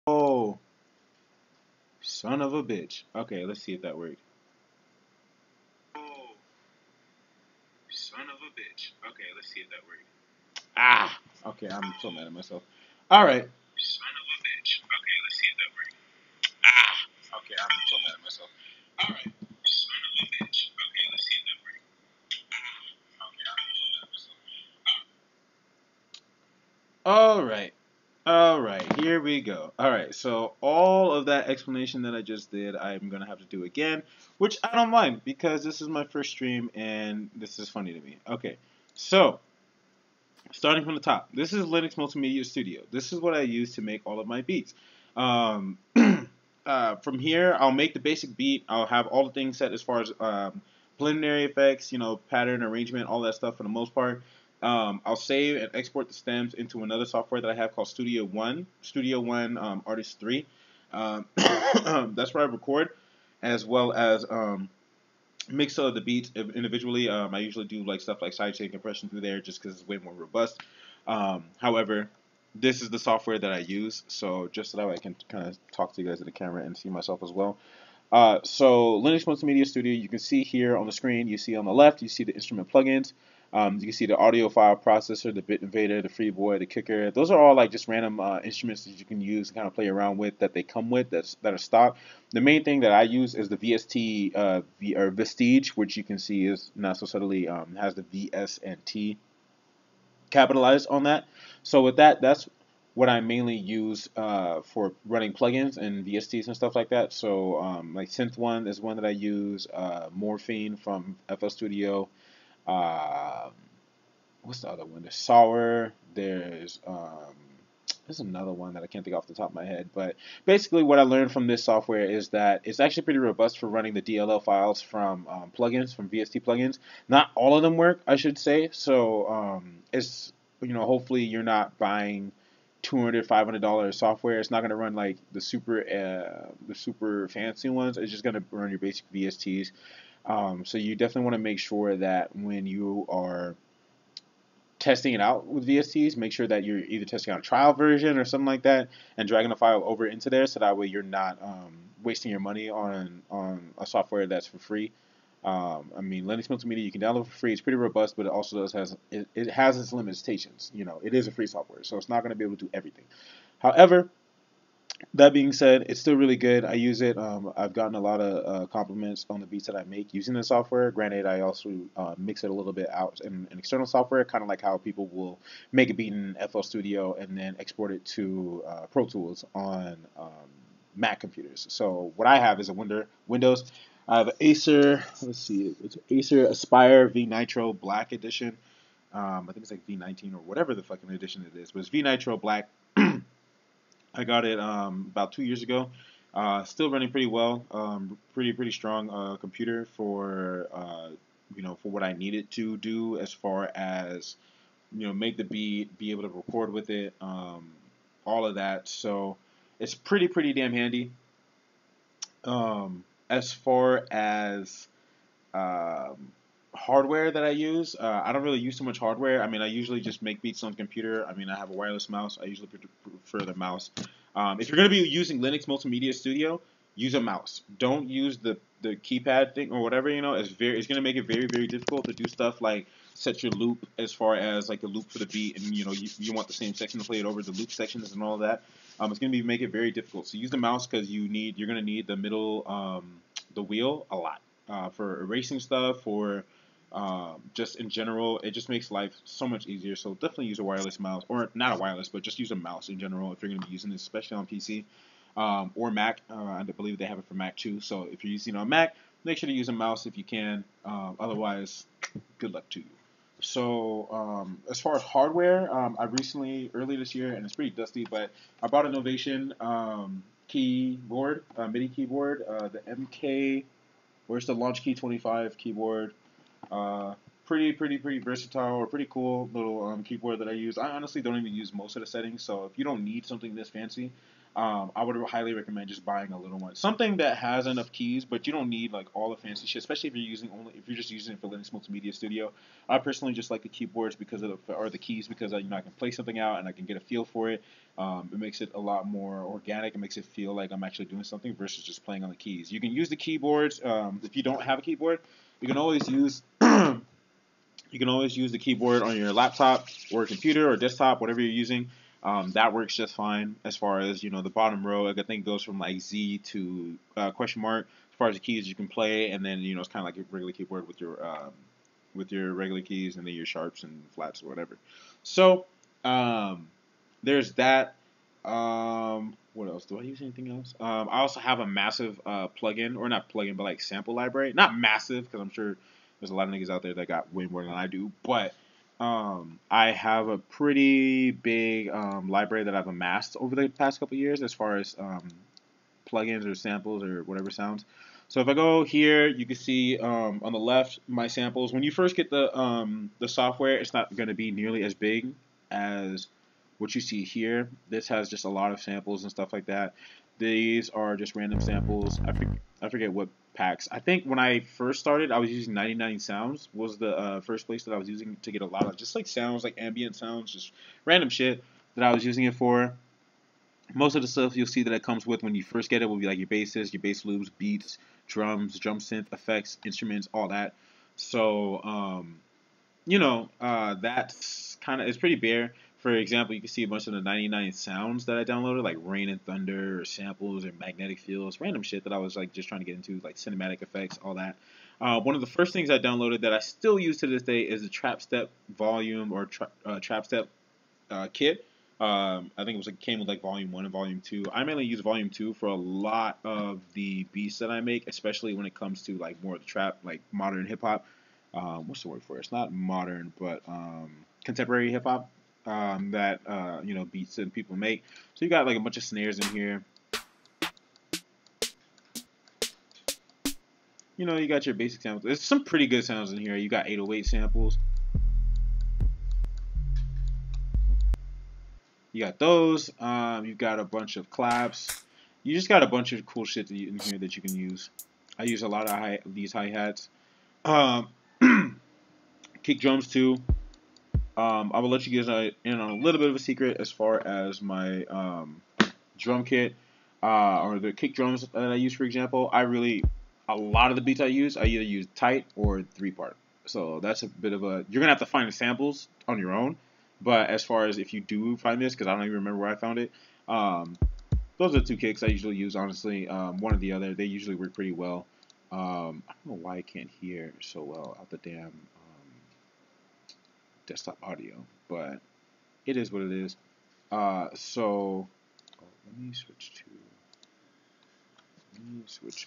Oh, son of a bitch. Okay, let's see if that worked. Oh, son of a bitch. Okay, let's see if that worked. Ah! Okay, I'm so mad at myself. Alright. Son of a bitch. Okay, let's see if that worked. Ah! Okay, I'm so mad at myself. Alright. Son of a bitch. Okay, let's see if that worked. Ah! Okay, I'm so mad at myself. Alright. Alright, here we go. Alright, so all of that explanation that I just did, I'm going to have to do again, which I don't mind because this is my first stream and this is funny to me. Okay, so starting from the top, this is Linux Multimedia Studio. This is what I use to make all of my beats. Um, from here, I'll make the basic beat. I'll have all the things set as far as preliminary effects, pattern arrangement, all that stuff for the most part. I'll save and export the stems into another software that I have called Studio One, Studio One Artist 3. That's where I record, as well as mix of the beats individually. I usually do like stuff like sidechain compression through there just because it's way more robust. However, this is the software that I use, so just so that way I can kind of talk to you guys in the camera and see myself as well. So Linux Multimedia Studio, you can see here on the screen, you see on the left, you see the instrument plugins. You can see the audio file processor, the bit invader, the freeboy, the kicker. Those are all like just random instruments that you can use and kind of play around with that they come with that are stock. The main thing that I use is the VST or Vestige, which you can see is not so subtly has the VS and T capitalized on that. So with that, that's what I mainly use for running plugins and VSTs and stuff like that. So like Synth One is one that I use. Morphine from FL Studio. Uh, what's the other one? There's Sour. There's another one that I can't think off the top of my head. But basically, what I learned from this software is that it's actually pretty robust for running the DLL files from plugins, from VST plugins. Not all of them work, I should say. So it's hopefully you're not buying $200, $500 software. It's not going to run like the super fancy ones. It's just going to run your basic VSTs. So you definitely want to make sure that when you are testing it out with VSTs, make sure that you're either testing out a trial version or something like that, and dragging the file over into there, so that way you're not wasting your money on a software that's for free. I mean, Linux Multimedia you can download for free. It's pretty robust, but it also it has its limitations. It is a free software, so it's not going to be able to do everything. However, that being said, it's still really good. I use it. I've gotten a lot of compliments on the beats that I make using the software. Granted, I also mix it a little bit out in external software, kind of like how people will make a beat in FL Studio and then export it to Pro Tools on Mac computers. So what I have is a Windows. I have an Acer. Let's see, it's Acer Aspire V Nitro Black Edition. I think it's like V19 or whatever the fucking edition it is, but it's V Nitro Black. I got it about 2 years ago. Still running pretty well. Pretty strong computer for for what I needed to do as far as make the beat, be able to record with it, all of that. So it's pretty damn handy. As far as um, hardware that I use, I don't really use too much hardware. I mean, I usually just make beats on the computer. I mean, I have a wireless mouse. I usually prefer the mouse. If you're going to be using Linux Multimedia Studio, use a mouse. Don't use the keypad thing or whatever. It's going to make it very difficult to do stuff like set your loop as far as like the loop for the beat, and you want the same section to play it over, the loop sections and all that. It's going to make it very difficult. So use the mouse because you're going to need the middle the wheel a lot for erasing stuff or just in general. It just makes life so much easier. So definitely use a wireless mouse, or not a wireless, but just use a mouse in general if you're going to be using this, especially on PC or Mac. I believe they have it for Mac too. So if you're using it on Mac, make sure to use a mouse if you can. Otherwise, good luck to you. So as far as hardware, I recently, early this year, and it's pretty dusty, but I bought an Ovation keyboard, MIDI keyboard, the MK, where's the Launch Key 25 keyboard. Uh, pretty versatile, or pretty cool little keyboard that I use. I honestly don't even use most of the settings, so if you don't need something this fancy, I would highly recommend just buying a little one, something that has enough keys, but you don't need like all the fancy shit, especially if you're just using it for Linux Multimedia Studio. I personally just like the keyboards because of the keys because I can play something out and I can get a feel for it. It makes it a lot more organic. It makes it feel like I'm actually doing something versus just playing on the keys. You can use the keyboards. If you don't have a keyboard, you can always use the keyboard on your laptop or computer or desktop, whatever you're using. That works just fine as far as the bottom row. I think it goes from like Z to question mark as far as the keys you can play, and then it's kind of like a regular keyboard with your regular keys and then your sharps and flats or whatever. So there's that. What else? Do I use anything else? I also have a massive plugin, or not plugin, but like sample library. Not massive, because I'm sure there's a lot of niggas out there that got way more than I do. But I have a pretty big library that I've amassed over the past couple years as far as plugins or samples or whatever sounds. So if I go here, you can see on the left my samples. When you first get the software, it's not going to be nearly as big as what you see here. This has just a lot of samples and stuff like that. These are just random samples. I forget what packs. I think when I first started, I was using 99 Sounds was the first place that I was using to get a lot of just like sounds, like ambient sounds, just random shit that I was using it for. Most of the stuff you'll see that it comes with when you first get it will be like your basses, your bass loops, beats, drums, drum synth, effects, instruments, all that. So, that's it's pretty bare. For example, you can see a bunch of the 99 sounds that I downloaded, like rain and thunder, or samples, or magnetic fields, random shit that I was like just trying to get into, like cinematic effects, all that. One of the first things I downloaded that I still use to this day is the Trap Step volume or Trap Step kit. I think it came with like Volume 1 and Volume 2. I mainly use Volume 2 for a lot of the beats that I make, especially when it comes to like more of the trap, like modern hip hop. What's the word for it? It's not modern, but contemporary hip hop that beats and people make. So you got like a bunch of snares in here. You got your basic samples. There's some pretty good sounds in here. You got 808 samples. You got those. You've got a bunch of claps. You just got a bunch of cool shit in here that you can use. I use a lot of these hi-hats. Kick drums too. I will let you guys in on a little bit of a secret as far as my drum kit or the kick drums that I use, for example. A lot of the beats I either use tight or 3-part. So that's a bit of a, you're going to have to find the samples on your own. But as far as if you do find this, because I don't even remember where I found it, those are the 2 kicks I usually use, honestly. One or the other, they usually work pretty well. I don't know why I can't hear so well out the damn desktop audio, but it is what it is. Let me switch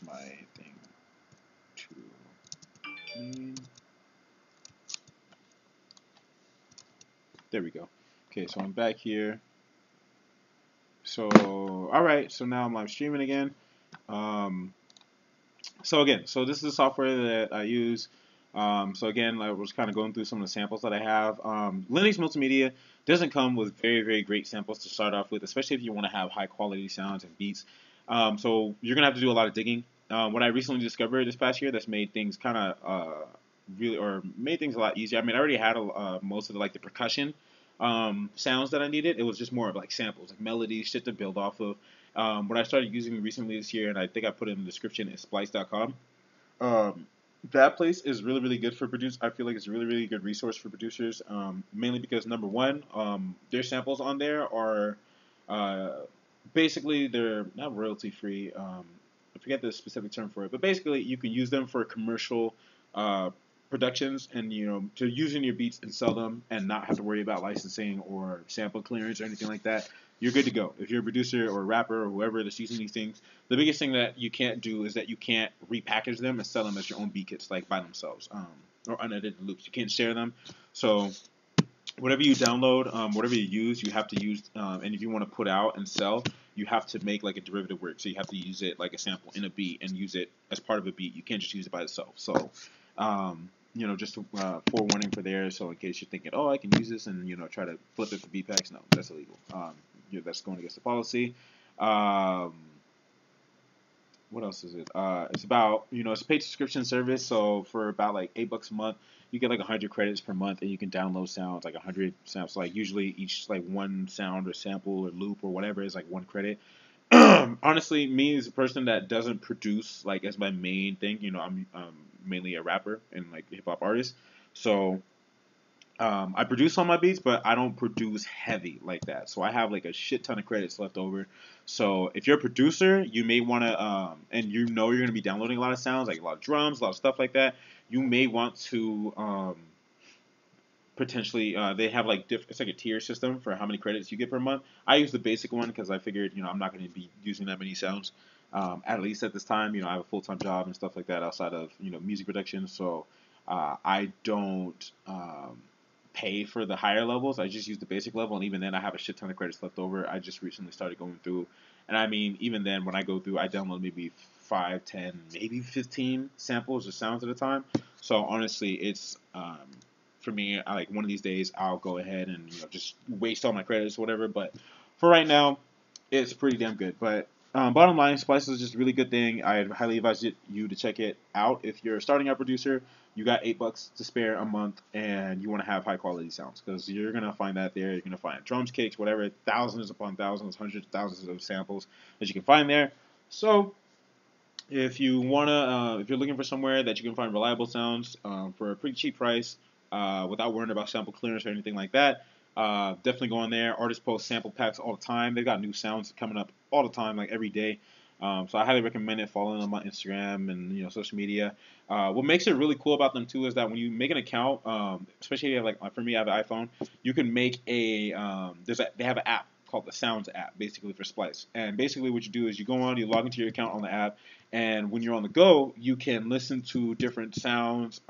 my thing to main. There we go. Okay, so I'm back here. So, alright, so now I'm live streaming again. So this is the software that I use. So again, I was kind of going through some of the samples that I have. Linux Multimedia doesn't come with very, very great samples to start off with, especially if you want to have high quality sounds and beats. So you're going to have to do a lot of digging. What I recently discovered this past year that's made things made things a lot easier. I mean, I already had most of the percussion sounds that I needed. It was just more of like samples, like melodies, shit to build off of. What I started using recently this year, and I think I put it in the description, is Splice.com. That place is really, really good for producers. I feel like it's a really, really good resource for producers, mainly because, number one, their samples on there are basically, they're not royalty free. I forget the specific term for it, but basically you can use them for commercial productions and to use in your beats and sell them and not have to worry about licensing or sample clearance or anything like that. You're good to go. If you're a producer or a rapper or whoever that's using these things, the biggest thing that you can't do is that you can't repackage them and sell them as your own beat kits, like by themselves, or unedited loops. You can't share them. So whatever you download, whatever you use, you have to use, and if you want to put out and sell, you have to make like a derivative work. So you have to use it like a sample in a beat and use it as part of a beat. You can't just use it by itself. So, just forewarning for there. So in case you're thinking, oh, I can use this and try to flip it for beat packs, no, that's illegal. That's going against the policy. Um, what else is it? It's about, it's a paid subscription service. So for about like $8 a month, you get like 100 credits per month, and you can download sounds, like 100 sounds. Like usually each like one sound or sample or loop or whatever is like 1 credit. Honestly, me as a person that doesn't produce like as my main thing, I'm mainly a rapper and like hip hop artist. So I produce on my beats, but I don't produce heavy like that. So I have like a shit ton of credits left over. So if you're a producer, you may want to, and you're going to be downloading a lot of sounds, like a lot of drums, a lot of stuff like that. You may want to potentially, they have like it's like a tier system for how many credits you get per month. I use the basic one because I figured, I'm not going to be using that many sounds, at least at this time. I have a full time job and stuff like that outside of music production. So I don't. Pay for the higher levels. I just use the basic level, and even then, I have a shit ton of credits left over. I just recently started going through, and I mean, even then, when I go through, I download maybe 5, 10, maybe 15 samples or sounds at a time. So honestly, it's for me. I like one of these days, I'll go ahead and just waste all my credits, or whatever. But for right now, it's pretty damn good. But bottom line, Splice is just a really good thing. I highly advise you to check it out if you're a starting out producer. You got $8 to spare a month, and you want to have high quality sounds, because you're gonna find that there. You're gonna find drums, kicks, whatever, thousands upon thousands, hundreds of thousands of samples that you can find there. So if you if you're looking for somewhere that you can find reliable sounds for a pretty cheap price, without worrying about sample clearance or anything like that, definitely go on there. Artists post sample packs all the time. They've got new sounds coming up all the time, like every day. So I highly recommend it. Following them on Instagram and social media. What makes it really cool about them too is that when you make an account, especially if like for me, I have an iPhone, you can make they have an app called the Sounds app, basically for Splice. And basically what you do is you go on, you log into your account on the app, and when you're on the go, you can listen to different sounds,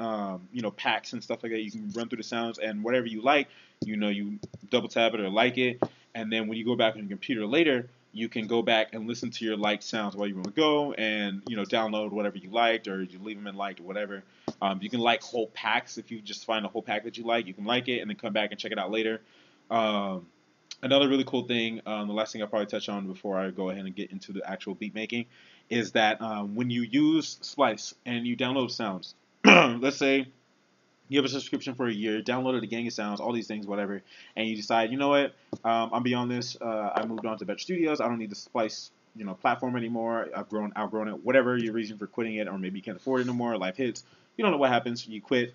packs and stuff like that. You can run through the sounds, and whatever you like, you double tap it or like it, and then when you go back on your computer later, you can go back and listen to your liked sounds while you're on the go, and download whatever you liked, or you leave them in liked or whatever. You can like whole packs. If you just find a whole pack that you like, you can like it and then come back and check it out later. Um, Another really cool thing, the last thing I'll probably touch on before I go ahead and get into the actual beat making, is that when you use Splice and you download sounds, let's say you have a subscription for a year, downloaded a gang of sounds, all these things, whatever, and you decide, you know what, I'm beyond this. I moved on to better studios. I don't need the Splice, platform anymore. Outgrown it. Whatever your reason for quitting it, or maybe you can't afford it anymore. Life hits. You don't know what happens. You quit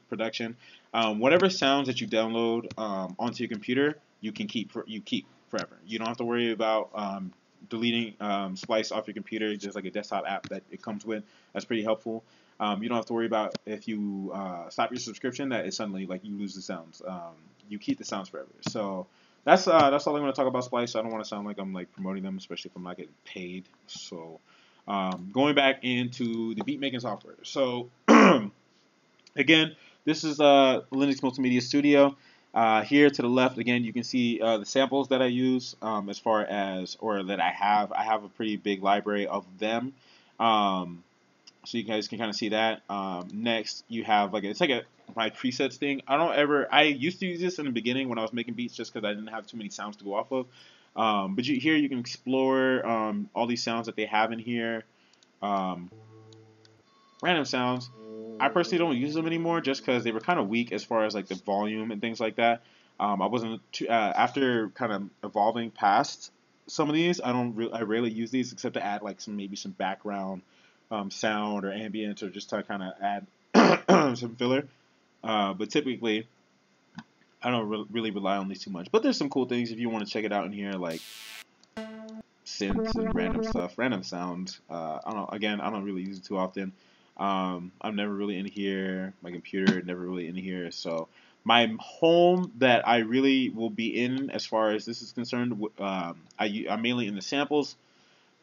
production. Whatever sounds that you download onto your computer, you keep forever. You don't have to worry about deleting Splice off your computer. Just like a desktop app that it comes with. That's pretty helpful. You don't have to worry about if you stop your subscription that it suddenly like you lose the sounds. You keep the sounds forever. So that's all I'm going to talk about Splice. I don't want to sound like I'm like promoting them, especially if I'm not getting paid. So going back into the beat making software. So again, this is Linux Multimedia Studio. Here to the left, again, you can see the samples that I use as far as, or that I have. I have a pretty big library of them. So you guys can kind of see that. Next, you have it's like my presets thing. I used to use this in the beginning when I was making beats just because I didn't have too many sounds to go off of. But here you can explore all these sounds that they have in here. Random sounds. I personally don't use them anymore just because they were kind of weak as far as like the volume and things like that. I wasn't too, after kind of evolving past some of these. I rarely use these except to add like maybe some background sound or ambience, or just to kind of add some filler. But typically, I don't really rely on these too much. But there's some cool things if you want to check it out in here, like synths and random stuff, random sounds. I don't really use it too often. I'm never really in here. My computer never really in here. So my home that I really will be in as far as this is concerned, I'm mainly in the samples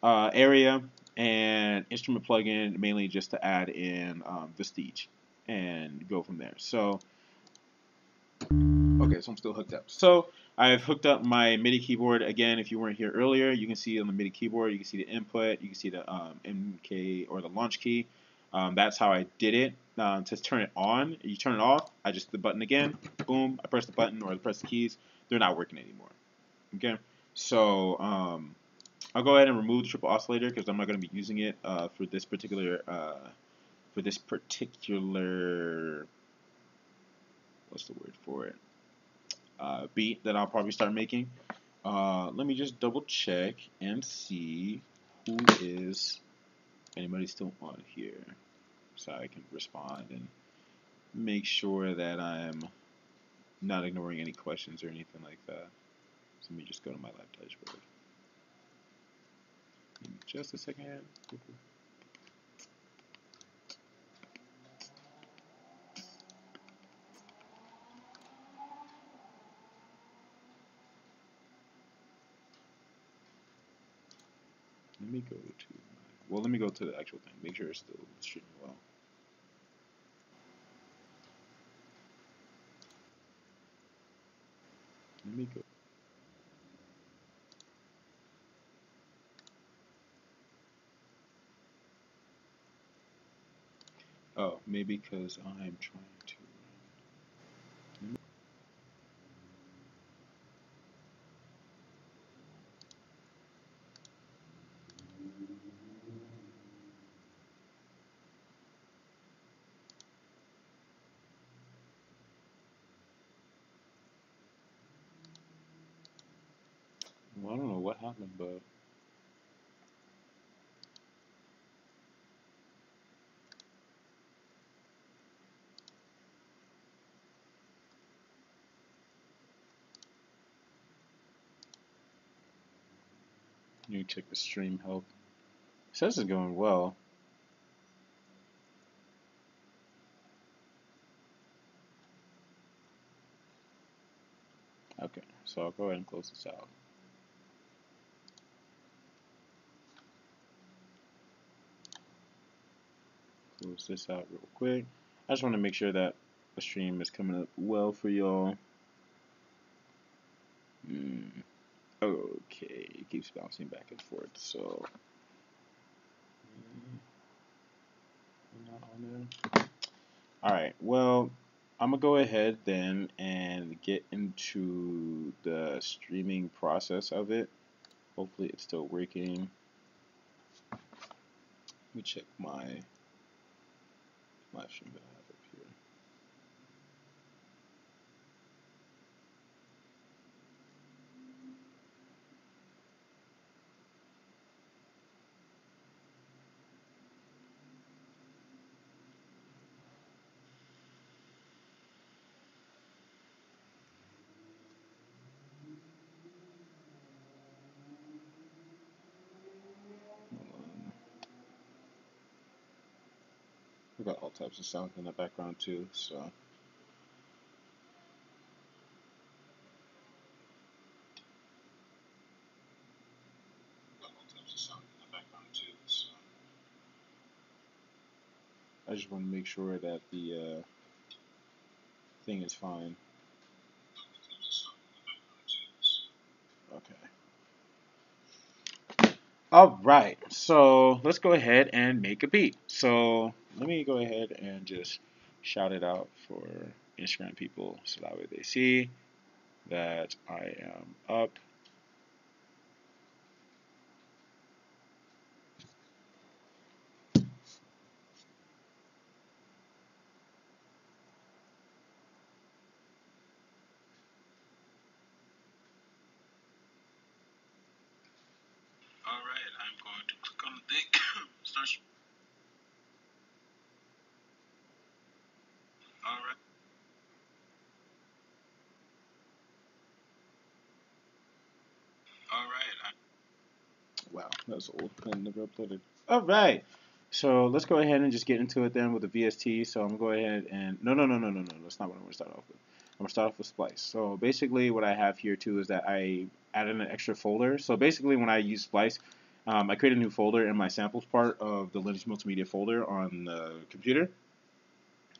area and instrument plugin, mainly just to add in Vestige and go from there. So okay, so I'm still hooked up. So I've hooked up my MIDI keyboard. Again, if you weren't here earlier, you can see on the MIDI keyboard, you can see the input, you can see the MK or the launch key. That's how I did it. To turn it on, you turn it off, I just hit the button again, boom, I press the button or I press the keys, they're not working anymore. Okay, so I'll go ahead and remove the triple oscillator because I'm not going to be using it for this particular what's the word for it, beat that I'll probably start making. Let me just double check and see who is anybody still on here, so I can respond and make sure that I'm not ignoring any questions or anything like that. So let me just go to my live dashboard. Give me just a second. Let me go to well, let me go to the actual thing. Make sure it's still streaming well. Let me go. Oh, maybe because I'm trying to. Well, I don't know what happened, but you check the stream help. It says it's going well. Okay, so I'll go ahead and close this out. Close this out real quick. I just want to make sure that the stream is coming up well for y'all. Okay, it keeps bouncing back and forth, so not on there. Alright, well, I'm gonna go ahead then and get into the streaming process of it. Hopefully it's still working. Let me check my live stream that I have up here. We've got all types of sound in the background too, so. I just want to make sure that the thing is fine. Okay. Alright, so let's go ahead and make a beat. So let me go ahead and just shout it out for Instagram people so that way they see that I am up. Alright, I'm going to click on the thing. Start. Alright. Alright. Wow, that's old. I never uploaded. Alright. So let's go ahead and just get into it then with the VST. So I'm going to go ahead and no. That's not what I'm going to start off with. I'm going to start off with Splice. So basically what I have here too is that I added an extra folder. So basically when I use Splice, I created a new folder in my samples part of the Linux Multimedia folder on the computer.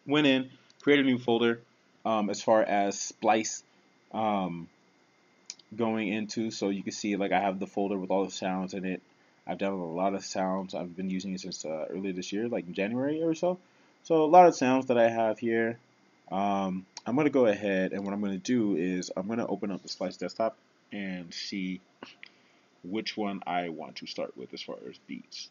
Went in, created a new folder as far as Splice going into, so you can see like I have the folder with all the sounds in it. I've downloaded a lot of sounds. I've been using it since earlier this year, like in January or so. So a lot of sounds that I have here. I'm going to go ahead and what I'm going to do is I'm going to open up the Splice desktop and see which one I want to start with as far as beats.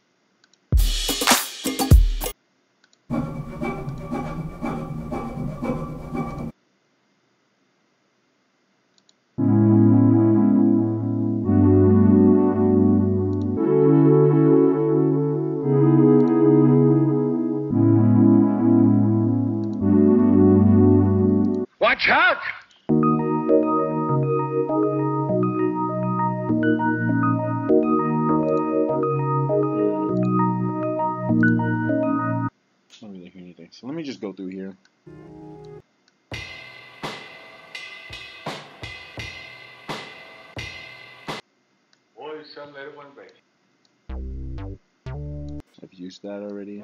Watch out! I don't really hear anything, so let me just go through here. Boy, son, let it one back. I've used that already.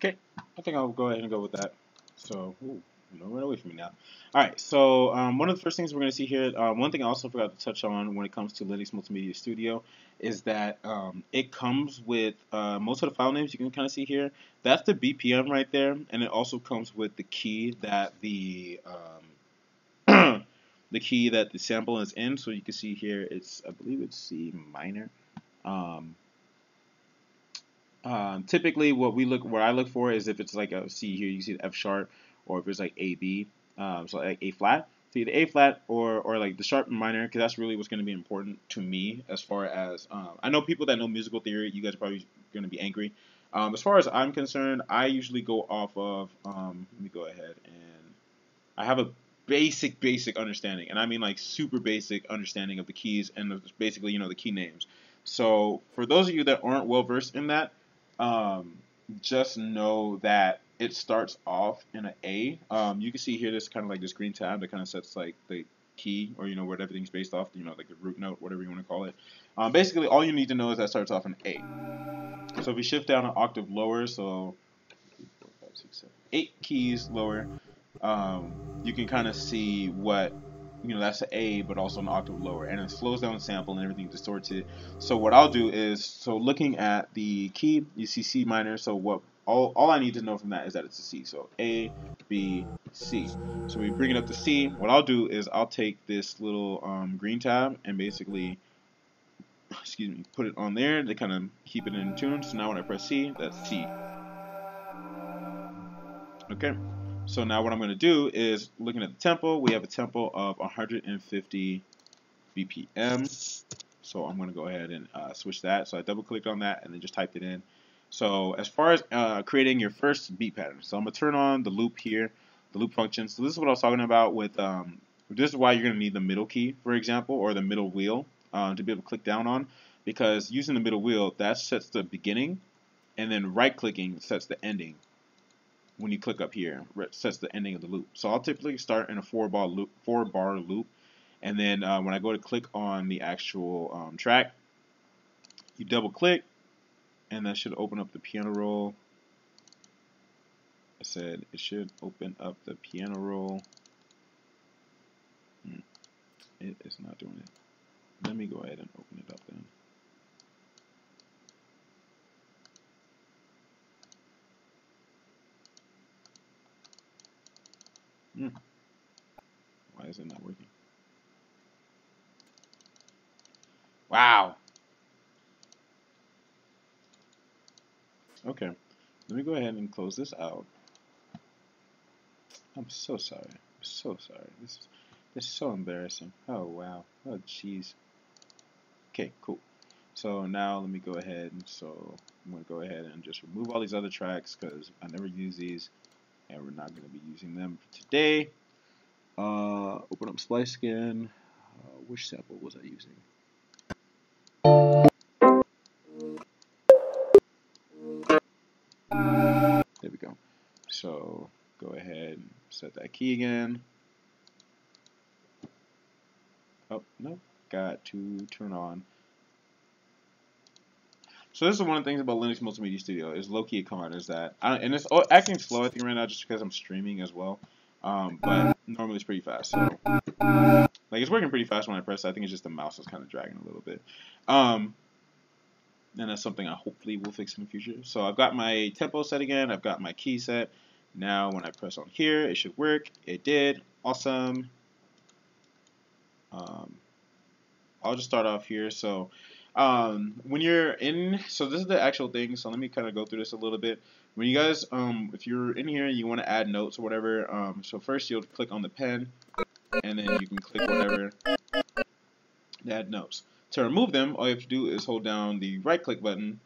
Okay, I think I'll go ahead and go with that. So, ooh, don't run away from me now. All right, so one of the first things we're going to see here, one thing I also forgot to touch on when it comes to Linux Multimedia Studio is that it comes with most of the file names you can kind of see here. That's the BPM right there, and it also comes with the key that the the key that the sample is in. So you can see here, I believe it's C minor. Typically, what I look for is if it's like a C here, you see the F sharp, or if it's like A B, so like A flat. So either A flat or like the sharp and minor, because that's really what's going to be important to me as far as I know people that know musical theory. You guys are probably going to be angry. As far as I'm concerned, I usually go off of. Let me go ahead and I have a basic understanding, and I mean like super basic understanding of the keys and basically the key names. So for those of you that aren't well versed in that, um, just know that it starts off in an A. You can see here this kind of like this green tab that kind of sets like the key or what everything's based off, like the root note, whatever you want to call it. Basically, all you need to know is that starts off in A. So if we shift down an octave lower, so 4, 5, 6, 7, 8 keys lower, you can kind of see what that's an A, but also an octave lower, and it slows down the sample and everything distorts it. So what I'll do is, looking at the key, you see C minor. So what all I need to know from that is that it's a C. So A, B, C. So we bring it up to C. What I'll do is I'll take this little green tab and basically, excuse me, put it on there to kind of keep it in tune. So now when I press C, that's C. Okay. So now what I'm going to do is, looking at the tempo, we have a tempo of 150 BPM. So I'm going to go ahead and switch that. So I double clicked on that and then just typed it in. So as far as creating your first beat pattern, so I'm going to turn on the loop here, the loop function. So this is what I was talking about with, this is why you're going to need the middle key, for example, or the middle wheel to be able to click down on, because using the middle wheel, that sets the beginning, and then right clicking sets the ending. When you click up here, it sets the ending of the loop. So I'll typically start in a four-bar loop, and then when I go to click on the actual track, you double click, and that should open up the piano roll. I said it should open up the piano roll. It is not doing it. Let me go ahead and open it up then. Why is it not working? Wow. Okay. Let me go ahead and close this out. I'm so sorry. I'm so sorry. This is so embarrassing. Oh wow. Oh jeez. Okay, cool. So now let me go ahead and I'm going to go ahead and just remove all these other tracks because I never use these and we're not going to be using them for today. Open up Splice again. Which sample was I using? set that key again. Oh, no, got to turn on. So this is one of the things about Linux Multimedia Studio is low-key command is that, and it's acting slow I think right now just because I'm streaming as well, but normally it's pretty fast. So like it's working pretty fast when I press. I think it's just the mouse is kind of dragging a little bit, and that's something I hopefully will fix in the future. So I've got my tempo set again. I've got my key set. Now when I press on here, it should work. It did. Awesome. I'll just start off here. So when you're in, so this is the actual thing. So let me kind of go through this a little bit. When you guys, if you're in here, you want to add notes or whatever. So first you'll click on the pen, and then you can click whatever to add notes. To remove them, all you have to do is hold down the right click button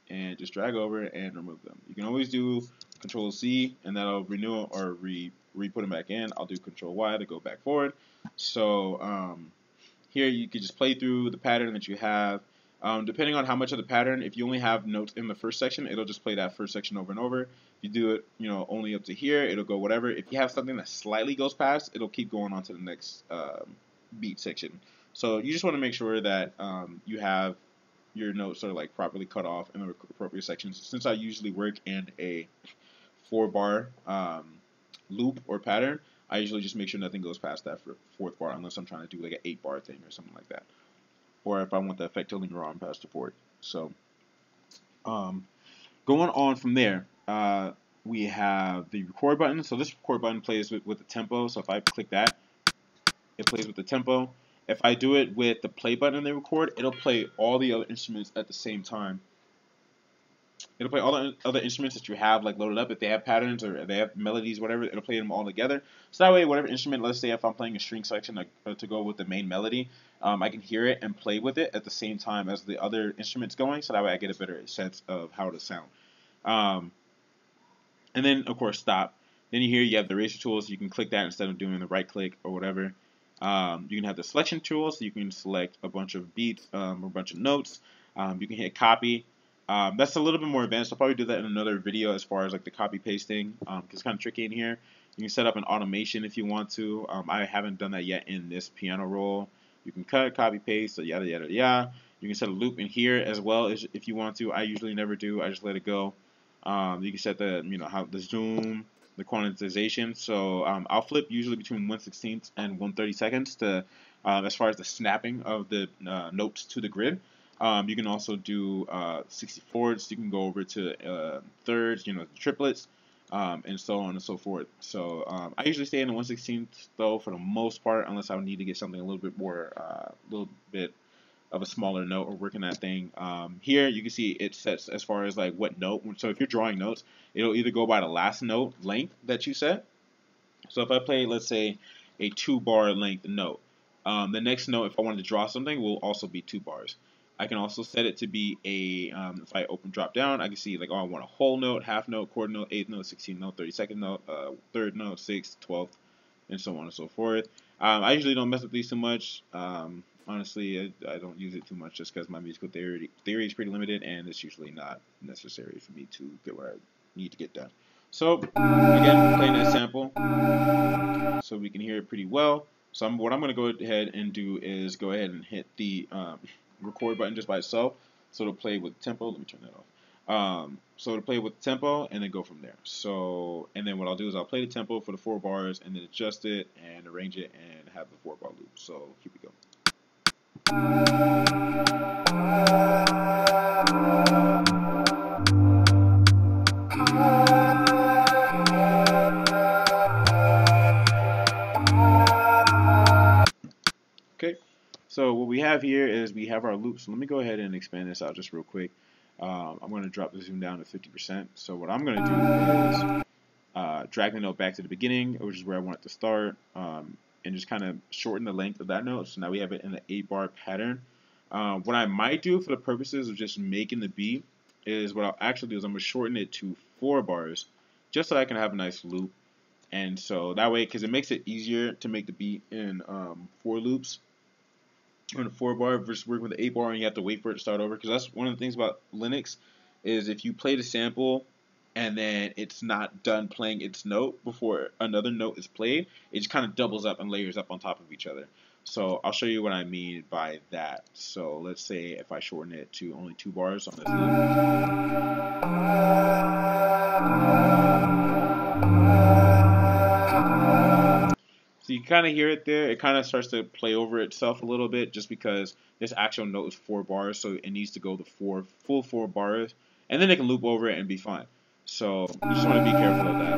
and just drag over and remove them. You can always do Control C and that'll renew or re-put them back in. I'll do Control Y to go back forward. So here you can just play through the pattern that you have. Depending on how much of the pattern, if you only have notes in the first section, it'll just play that first section over and over. If you do it, only up to here, it'll go whatever. If you have something that slightly goes past, it'll keep going on to the next beat section. So you just want to make sure that you have your notes sort of like properly cut off in the appropriate sections. Since I usually work in a 4-bar loop or pattern, I usually just make sure nothing goes past that fourth bar unless I'm trying to do like an 8-bar thing or something like that. Or if I want the effect to linger on past the fourth. So going on from there, we have the record button. So this record button plays with the tempo. So if I click that, it plays with the tempo. If I do it with the play button and they record, it'll play all the other instruments at the same time. It'll play all the other instruments that you have like loaded up. If they have patterns or they have melodies, whatever, it'll play them all together. So that way, whatever instrument, let's say if I'm playing a string section to go with the main melody, I can hear it and play with it at the same time as the other instruments going. So that way I get a better sense of how to sound. And then, of course, stop. Then you have the eraser tools. You can click that instead of doing the right click or whatever. You can have the selection tool, so you can select a bunch of beats or a bunch of notes. You can hit copy. That's a little bit more advanced. I'll probably do that in another video as far as like the copy pasting, because it's kind of tricky in here. You can set up an automation if you want to. I haven't done that yet in this piano roll. You can cut, copy, paste, so yada yada yada. You can set a loop in here as well if you want to. I usually never do. I just let it go. You can set the how the zoom, the quantization. So I'll flip usually between 1/16 and 1/32 to as far as the snapping of the notes to the grid. You can also do 64ths. You can go over to thirds, triplets, and so on and so forth. So I usually stay in the 1/16 though for the most part, unless I need to get something a little bit more, little bit of a smaller note or working that thing. Here you can see it sets as far as like what note. So if you're drawing notes, it'll either go by the last note length that you set. So if I play, let's say, a 2-bar length note, the next note, if I wanted to draw something, will also be 2 bars. I can also set it to be a, if I open drop down, I can see like, oh, I want a whole note, half note, quarter note, 8th note, 16th note, 32nd note, 3rd note, 6th, 12th, and so on and so forth. I usually don't mess with these too much. Honestly, I don't use it too much just because my musical theory is pretty limited, and it's usually not necessary for me to get what I need to get done. So, again, playing that sample so we can hear it pretty well. So what I'm going to go ahead and do is go ahead and hit the record button just by itself. So it'll play with tempo. Let me turn that off. So it'll play with tempo and then go from there. So, and then what I'll do is I'll play the tempo for the 4 bars and then adjust it and arrange it and have the 4-bar loop. So here we go. Okay, so what we have here is we have our loop. So let me go ahead and expand this out just real quick. I'm going to drop the zoom down to 50%. So what I'm going to do is drag the note back to the beginning, which is where I want it to start, and just kind of shorten the length of that note. So now we have it in the 8-bar pattern. What I might do for the purposes of just making the beat is what I'll actually do is I'm going to shorten it to 4 bars just so I can have a nice loop. And so that way, because it makes it easier to make the beat in 4 loops on a 4-bar versus working with the 8-bar and you have to wait for it to start over. Because that's one of the things about Linux is if you play the sample and then it's not done playing its note before another note is played, it just kind of doubles up and layers up on top of each other. So I'll show you what I mean by that. So let's say if I shorten it to only 2 bars on this loop. So you kind of hear it there. It kind of starts to play over itself a little bit just because this actual note is 4 bars, so it needs to go the full 4 bars, and then it can loop over it and be fine. So you just want to be careful of that.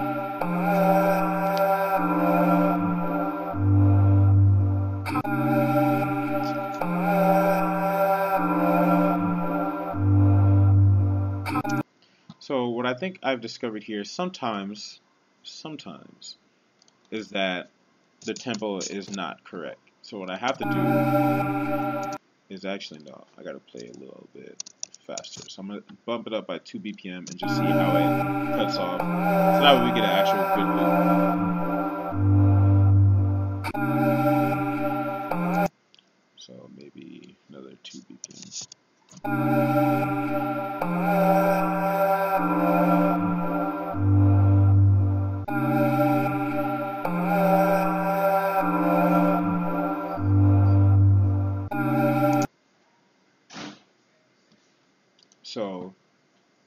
So what I think I've discovered here sometimes is that the tempo is not correct. So what I have to do is actually, no, I gotta play a little bit faster. So I'm gonna bump it up by 2 BPM and just see how it cuts off. So that way we get an actual good loop. So maybe another 2 BPM. So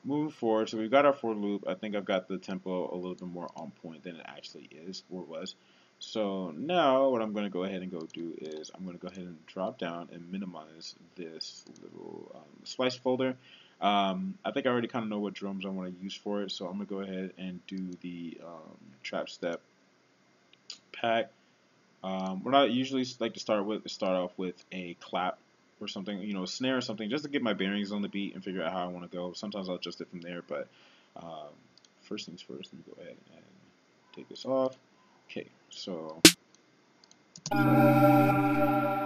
moving forward, so we've got our for loop. I think I've got the tempo a little bit more on point than it actually is or was. So now what I'm going to go ahead and go do is I'm going to go ahead and drop down and minimize this little splice folder. I think I already kind of know what drums I want to use for it, so I'm going to go ahead and do the trap step pack. What I usually like to start off with a clap or something, a snare or something, just to get my bearings on the beat and figure out how I want to go. Sometimes I'll adjust it from there, but first things first, let me go ahead and take this off. Okay, so what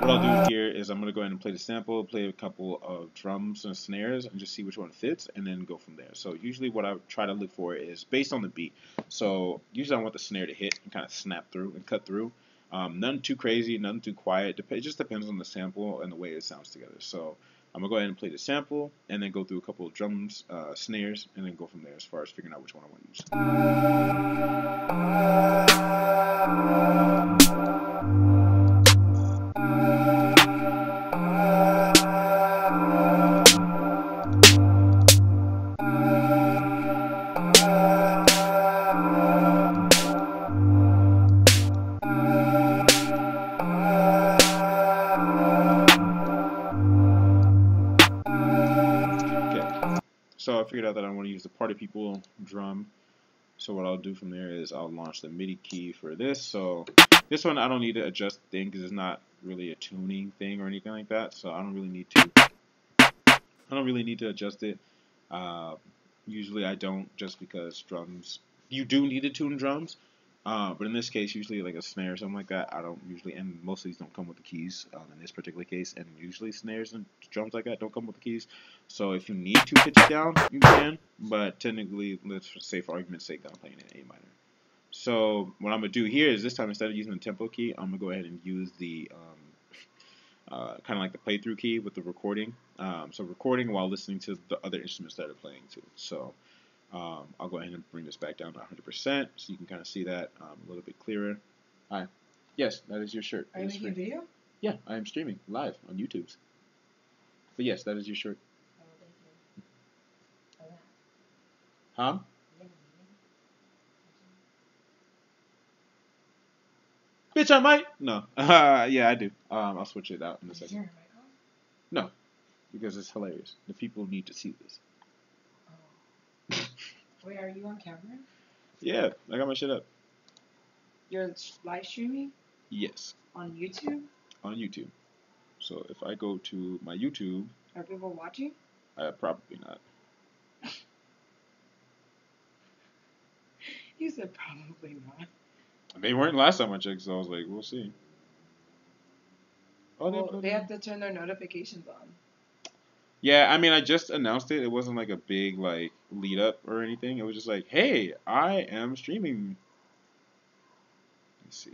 I'll do here is I'm going to go ahead and play the sample, play a couple of drums and snares, and just see which one fits, and then go from there. So usually what I try to look for is based on the beat. So usually I want the snare to hit and kind of snap through and cut through. None too crazy, none too quiet. It just depends on the sample and the way it sounds together. So I'm going to go ahead and play the sample, and then go through a couple of drums, snares, and then go from there as far as figuring out which one I want to use. So I figured out that I want to use the Party People drum. So what I'll do from there is I'll launch the MIDI key for this. So this one I don't need to adjust the thing because it's not really a tuning thing or anything like that. So I don't really need to adjust it. Usually I don't, just because drums, you do need to tune drums. But in this case, usually like a snare or something like that, I don't usually, and most of these don't come with the keys in this particular case, and usually snares and drums like that don't come with the keys. So if you need to pitch it down, you can, but technically, let's say for argument's sake, I'm playing in A minor. So what I'm going to do here is this time, instead of using the tempo key, I'm going to go ahead and use the kind of like the playthrough key with the recording. So recording while listening to the other instruments that are playing too. So I'll go ahead and bring this back down to 100% so you can kind of see that a little bit clearer. Hi. Yes, that is your shirt. Are you making a video? Yeah, I am streaming live on YouTube. But yes, that is your shirt. Oh, thank you. Oh, Huh? Bitch, I might. No. Yeah, I do. I'll switch it out in a second. No, because it's hilarious. The people need to see this. Oh. Wait, are you on camera? Yeah, I got my shit up. You're live streaming? Yes. On YouTube? On YouTube. So if I go to my YouTube... Are people watching? Probably not. You said probably not. They weren't last time I checked, so I was like, we'll see. Oh, well, they have to turn their notifications on. Yeah, I mean, I just announced it. It wasn't like a big like lead up or anything. It was just like, hey, I am streaming. Let's see.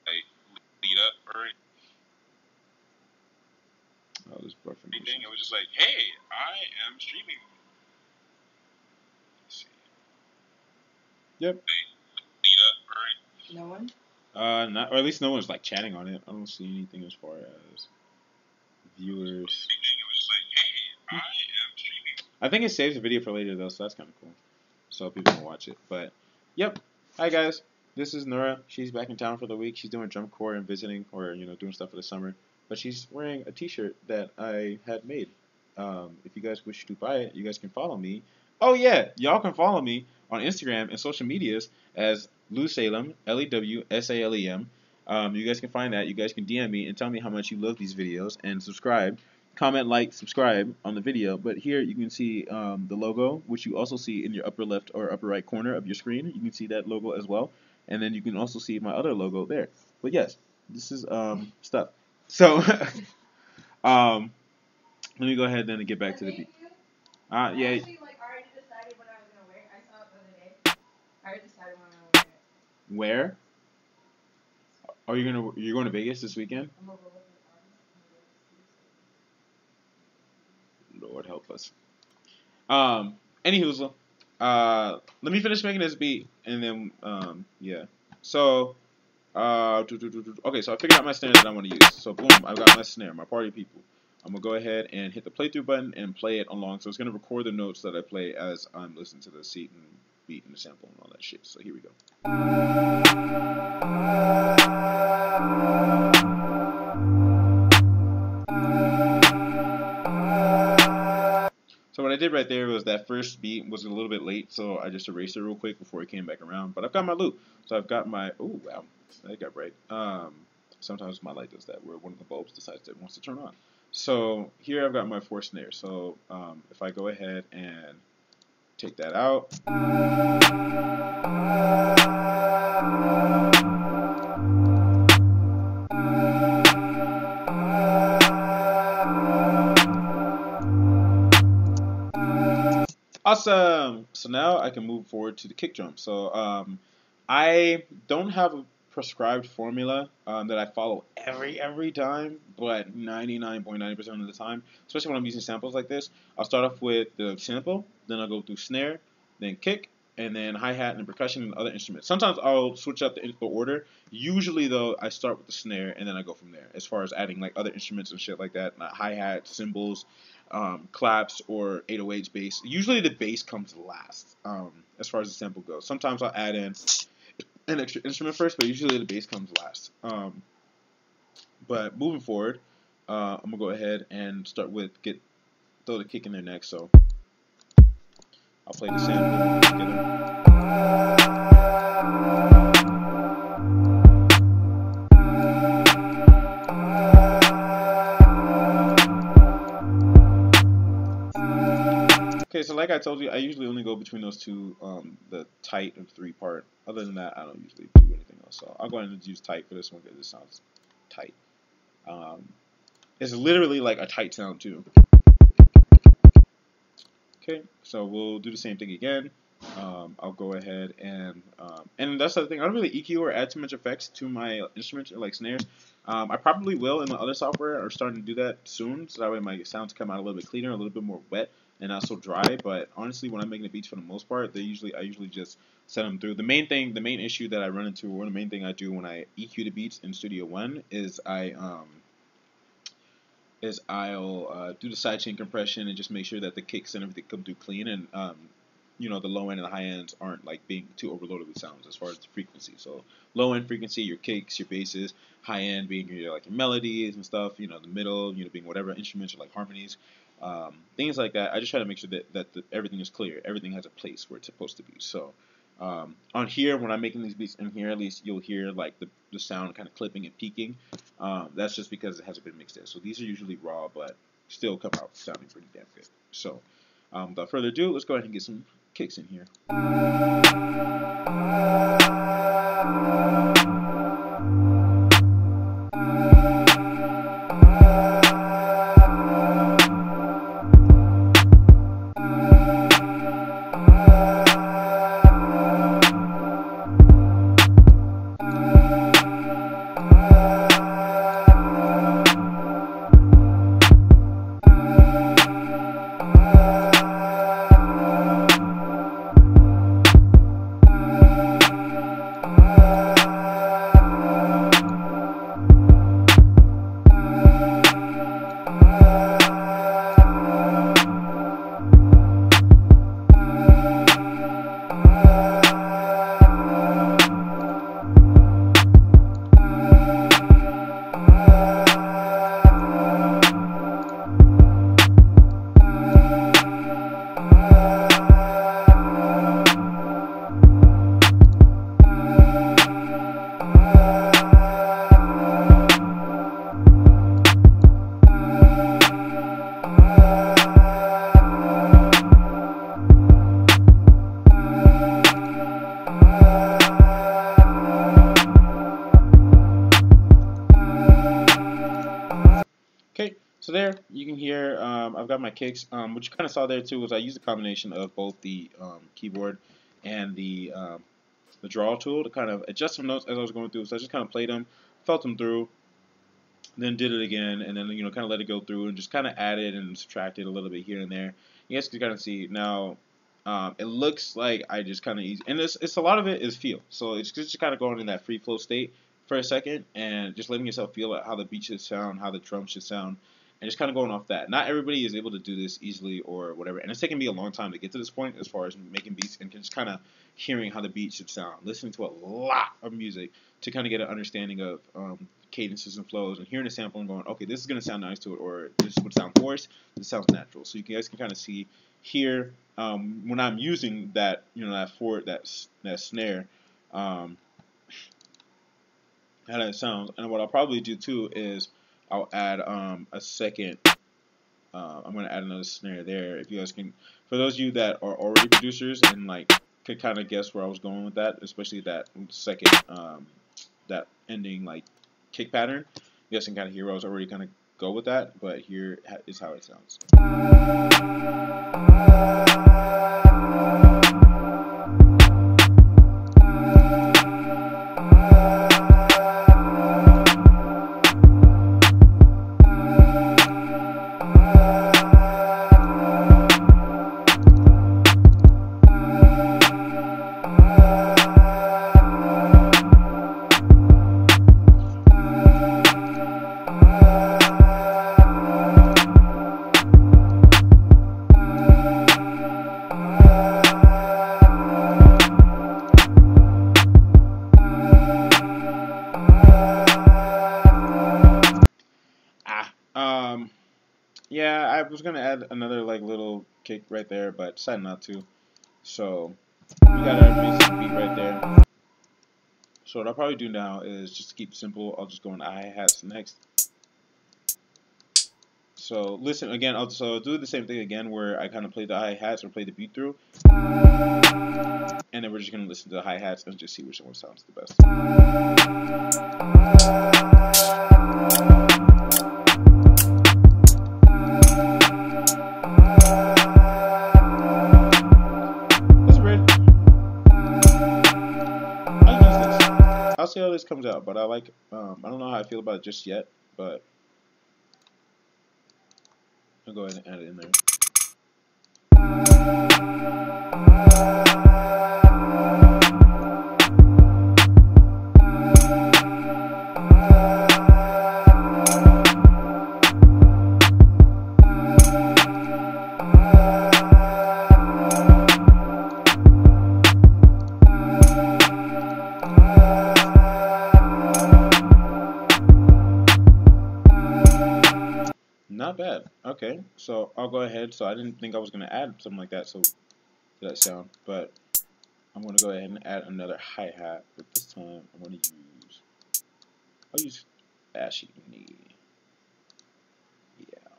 Like lead up or oh, this buffering. Anything. It was just like, hey, I am streaming. Yep. No one? Not, or at least no one's like chatting on it. I don't see anything as far as viewers. I think it saves the video for later though, so that's kind of cool. So people can watch it. But, yep. Hi guys. This is Nora. She's back in town for the week. She's doing drum corps and visiting, or doing stuff for the summer. But she's wearing a T-shirt that I had made. If you guys wish to buy it, you guys can follow me. Oh yeah, y'all can follow me on Instagram and social medias as Lew Salem, LEWSALEM. You guys can find that. You guys can DM me and tell me how much you love these videos and subscribe. Comment, like, subscribe on the video. But here you can see the logo, which you also see in your upper left or upper right corner of your screen. You can see that logo as well. And then you can also see my other logo there. But yes, this is stuff. So let me go ahead then and get back to the beat. Yeah. I actually, already decided what I was going to wear. I saw it the other day. I already decided what I'm going to wear. Where? Are you're going to Vegas this weekend? I'm going to go look at the Lord help us. Anywho, let me finish making this beat and then yeah. So okay, so I figured out my snare that I want to use. So boom, I've got my snare, my party people. I'm gonna go ahead and hit the playthrough button and play it along. So it's gonna record the notes that I play as I'm listening to the seat and beat and the sample and all that shit. So here we go. So what I did right there was that first beat was a little bit late, so I just erased it real quick before it came back around. But I've got my loop. So I've got my, oh wow, that got bright. Sometimes my light does that, where one of the bulbs decides that it wants to turn on. So here I've got my 4 snares. So if I go ahead and take that out. Awesome. So now I can move forward to the kick drum. So I don't have a prescribed formula that I follow every time, but 99.9% of the time, especially when I'm using samples like this, I'll start off with the sample, then I'll go through snare, then kick, and then hi-hat and percussion and other instruments. Sometimes I'll switch up the order. Usually, though, I start with the snare, and then I go from there, as far as adding like other instruments and shit like that, hi-hat, cymbals, claps, or 808s bass. Usually the bass comes last, as far as the sample goes. Sometimes I'll add in an extra instrument first, but usually the bass comes last. But moving forward, I'm gonna go ahead and start with throw the kick in there next. So I'll play the sample together. Okay, so like I told you, I usually only go between those two, the tight and 3-part. Other than that, I don't usually do anything else. So I'll go ahead and use tight for this one because it sounds tight. It's literally like a tight sound too. Okay, so we'll do the same thing again. I'll go ahead and that's the thing. I don't really EQ or add too much effects to my instruments or like snares. I probably will in the other software. Or starting to do that soon, so that way my sounds come out a little bit cleaner, a little bit more wet, and not so dry. But honestly, when I'm making the beats for the most part, I usually just set them through. The main issue that I run into, or the main thing I do when I EQ the beats in Studio One is I'll do the sidechain compression and just make sure that the kicks and everything come through clean, and the low end and the high ends aren't like being too overloaded with sounds as far as the frequency. So low end frequency, your kicks, your basses; high end being your melodies and stuff. The middle, being whatever instruments or like harmonies, things like that. I just try to make sure that everything is clear. Everything has a place where it's supposed to be. So on here, when I'm making these beats in here, at least you'll hear like the sound kind of clipping and peaking. That's just because it hasn't been mixed in. So these are usually raw, but still come out sounding pretty damn good. So without further ado, let's go ahead and get some kicks in here. there you can hear I've got my kicks. What you kind of saw there too was I used a combination of both the keyboard and the draw tool to kind of adjust some notes as I was going through. So I just kind of played them, felt them through, then did it again, and then kind of let it go through and just kind of added and subtracted a little bit here and there. You guys can kind of see now. It looks like I just kind of easy, and it's a lot of it is feel. So it's just kind of going in that free flow state for a second and just letting yourself feel how the beat should sound, how the drum should sound, and just kind of going off that. Not everybody is able to do this easily or whatever, and it's taken me a long time to get to this point as far as making beats and just kind of hearing how the beat should sound, listening to a lot of music to kind of get an understanding of cadences and flows, and hearing a sample and going, okay, this is going to sound nice to it, or this would sound forced, this sounds natural. So you guys can kind of see here when I'm using that, that snare, how that sounds. And what I'll probably do too is I'll add a second. I'm going to add another snare there. If you guys can, for those of you that are already producers and like could kind of guess where I was going with that, especially that second, that ending like kick pattern, you guys can kind of hear where I was already kind of go with that. But here is how it sounds. Yeah, I was gonna add another like little kick right there, but decided not to. So we got our basic beat right there. So what I'll probably do now is just to keep it simple. I'll just go into hi-hats next. So listen again. I'll do the same thing again, where I kind of play the hi-hats or play the beat through, and then we're just gonna listen to the hi-hats and just see which one sounds the best. I'll see how this comes out, but I like, I don't know how I feel about it just yet, but I'll go ahead and add it in there. Not bad. Okay, so I'll go ahead. So I didn't think I was going to add something like that to that sound, but I'm going to go ahead and add another hi-hat. But this time I'm going to use Ashy Knee. Yeah.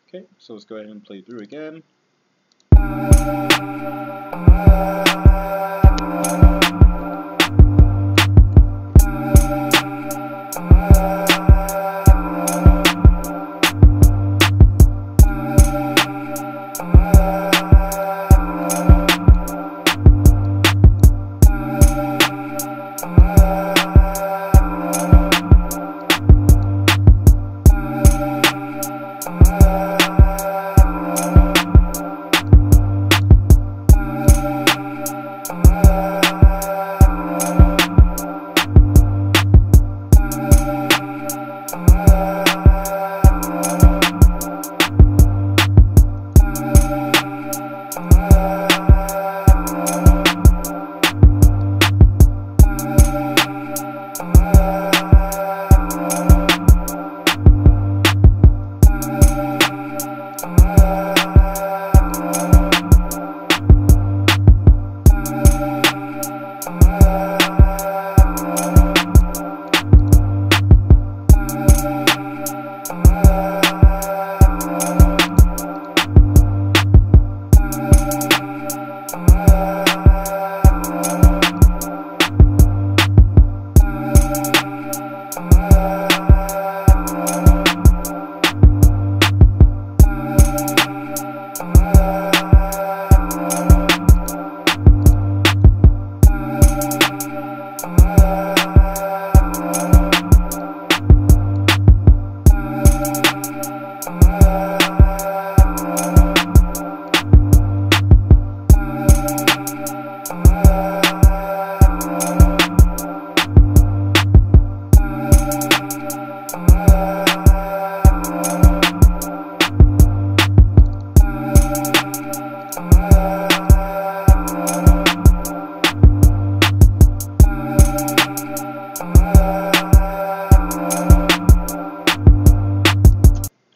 Okay, so let's go ahead and play through again.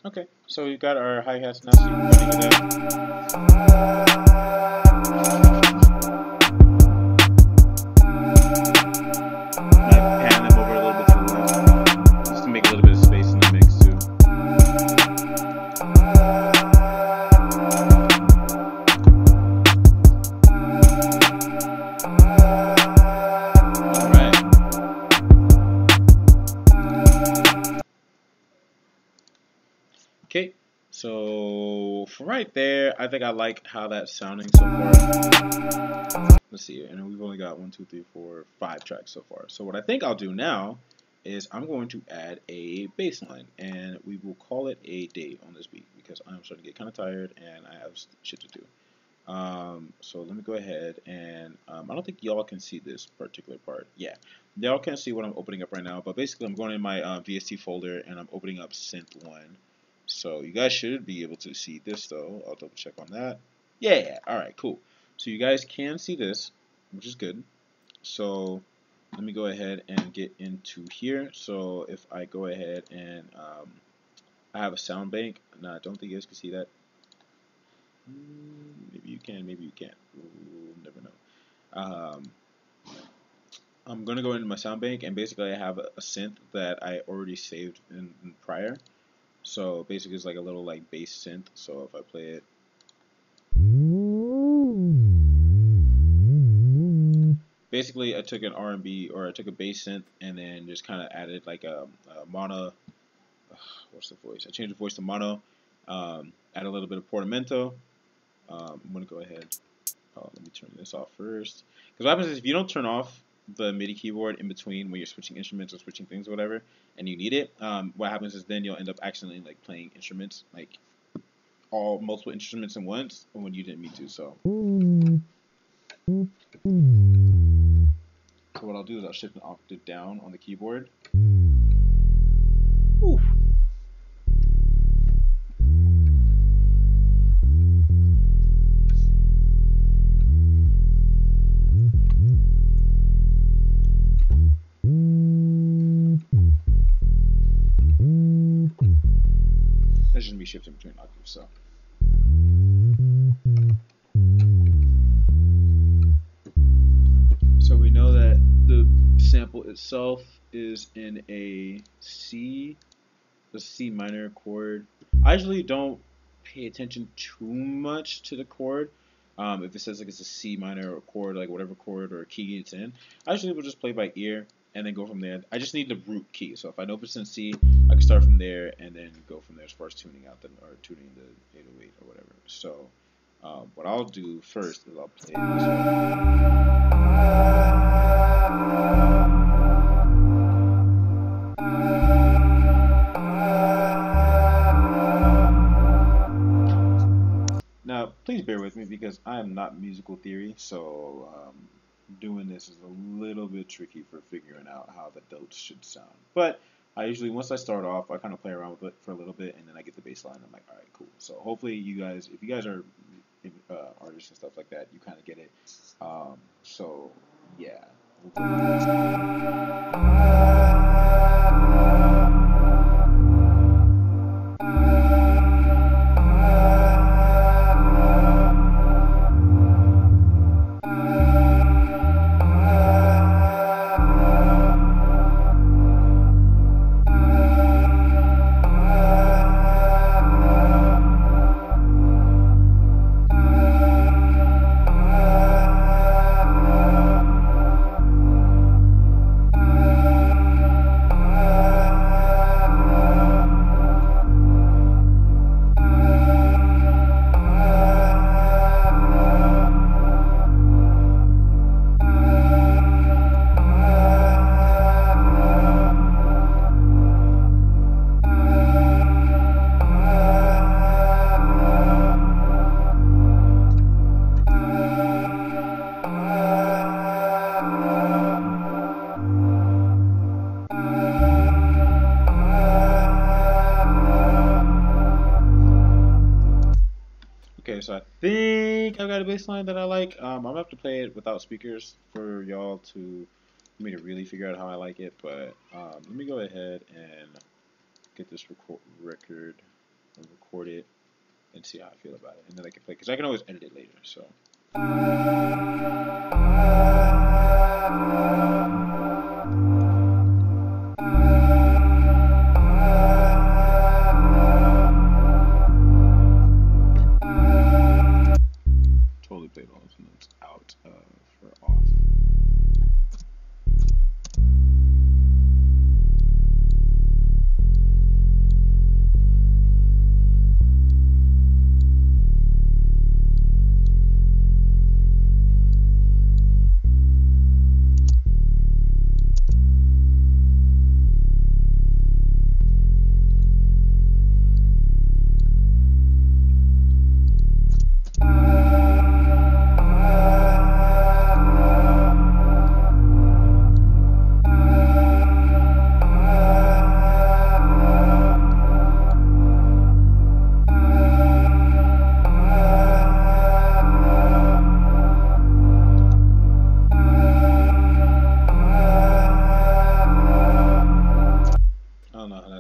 Okay, so we've got our hi-hats now, so we're running it out. Might pan them over a little bit to the left, just to make a little bit of space in the mix too. Alright. Okay, so from right there, I think I like how that's sounding so far. Let's see, and we've only got 1, 2, 3, 4, 5 tracks so far. So what I think I'll do now is I'm going to add a bass line, and we will call it a day on this beat because I'm starting to get kind of tired and I have shit to do. So let me go ahead and I don't think y'all can see this particular part. Yeah, y'all can't see what I'm opening up right now, but basically I'm going in my VST folder and I'm opening up synth 1. So you guys should be able to see this though. I'll double check on that. Yeah, alright, cool. So you guys can see this, which is good. So let me go ahead and get into here. So if I go ahead and I have a sound bank. No, I don't think you guys can see that. Maybe you can, maybe you can't. We'll never know. I'm gonna go into my sound bank and basically I have a synth that I already saved in prior. So basically it's like a little like bass synth. So if I play it, basically I took an R&B or I took a bass synth and then just kind of added like a mono. What's the voice? I changed the voice to mono. Add a little bit of portamento. I'm gonna go ahead. Oh, let me turn this off first. Because what happens is if you don't turn off the MIDI keyboard in between when you're switching instruments or switching things or whatever, and you need it, what happens is then you'll end up accidentally like playing instruments, like multiple instruments at once, when you didn't mean to. So what I'll do is I'll shift an octave down on the keyboard. Oof. That's just me shifting between octaves, so. So we know that the sample itself is in a C minor chord. I usually don't pay attention too much to the chord. If it says like it's a C minor or chord, like whatever chord or key it's in, I usually will just play by ear and then go from there. I just need the root key. So if I know it's in C, I can start from there and then go from there as far as tuning out or tuning the 808 or whatever. So what I'll do first is I'll play this one. Now, please bear with me because I am not musical theory, so doing this is a little bit tricky for figuring out how the notes should sound. But I usually, once I start off, I kind of play around with it for a little bit, and then I get the bass line. I'm like, all right, cool. So hopefully you guys, if you guys are artists and stuff like that, you kind of get it. So yeah. think I've got a bass line that I like. I'm gonna have to play it without speakers for y'all to for me to really figure out how I like it. But let me go ahead and get this record and record it and see how I feel about it, and then I can play because I can always edit it later. So. Totally played all those notes out of or off.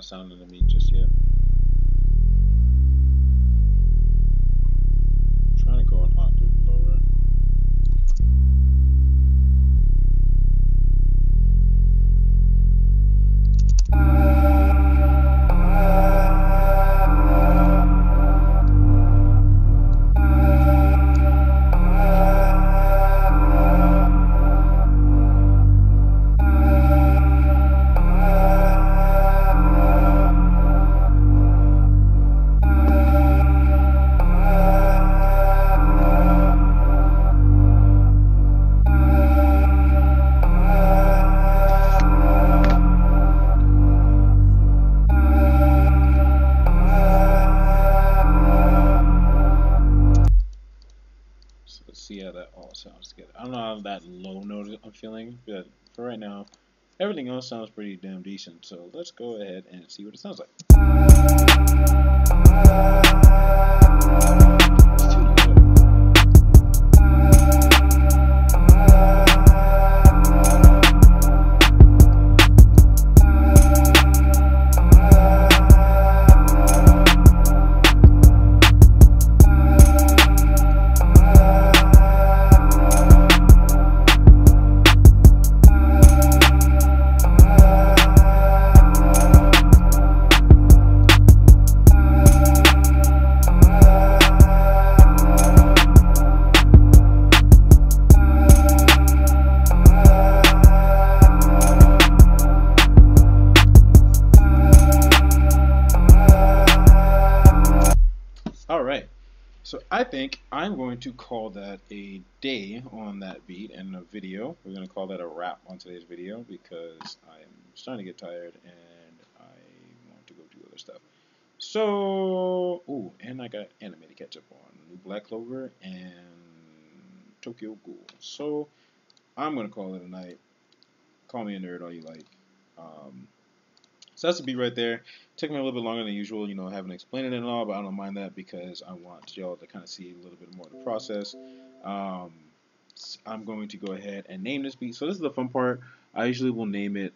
Sounding to me just yet. I'm trying to go an octave lower. See how that all sounds together. I don't know how that low note I'm feeling, but for right now, everything else sounds pretty damn decent. So let's go ahead and see what it sounds like. It's too low. Alright, so I think I'm going to call that a day on that beat and a video. We're going to call that a wrap on today's video because I'm starting to get tired and I want to go do other stuff. So, ooh, and I got animated catch up on New Black Clover and Tokyo Ghoul. So, I'm going to call it a night. Call me a nerd all you like. So that's the beat right there. Took me a little bit longer than usual, you know, I haven't explained it and all, but I don't mind that because I want y'all to kind of see a little bit more of the process. I'm going to go ahead and name this beat. So this is the fun part. I usually will name it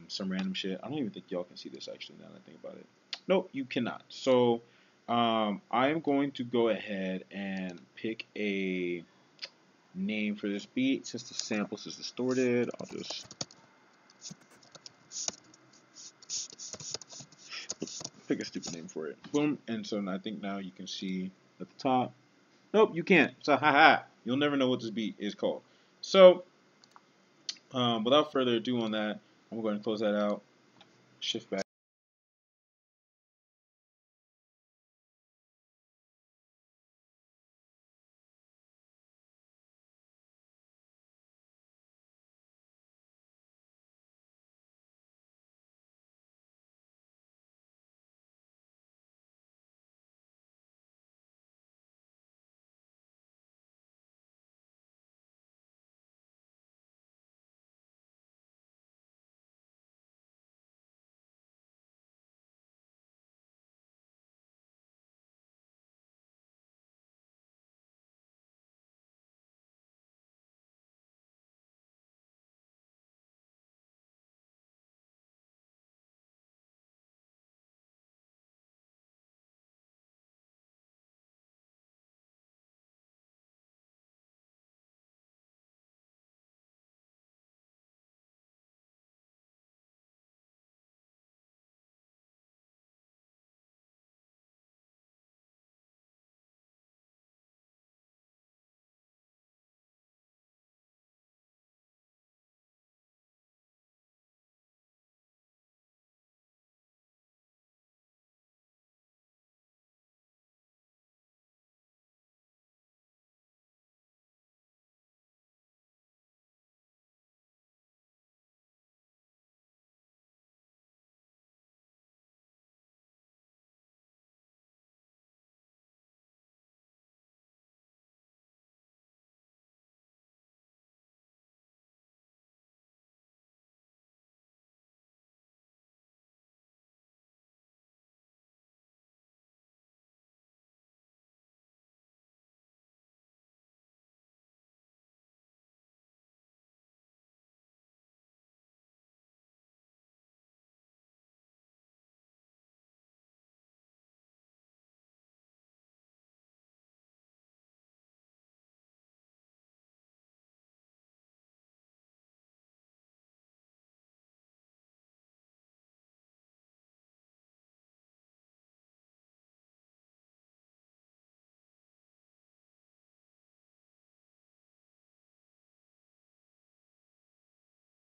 some random shit. I don't even think y'all can see this actually now that I think about it. Nope, you cannot. So I am going to go ahead and pick a name for this beat. Since the samples is distorted, I'll just pick a stupid name for it. Boom. And so I think now you can see at the top. Nope, you can't. So haha. You'll never know what this beat is called. So without further ado on that, I'm going to close that out. Shift back.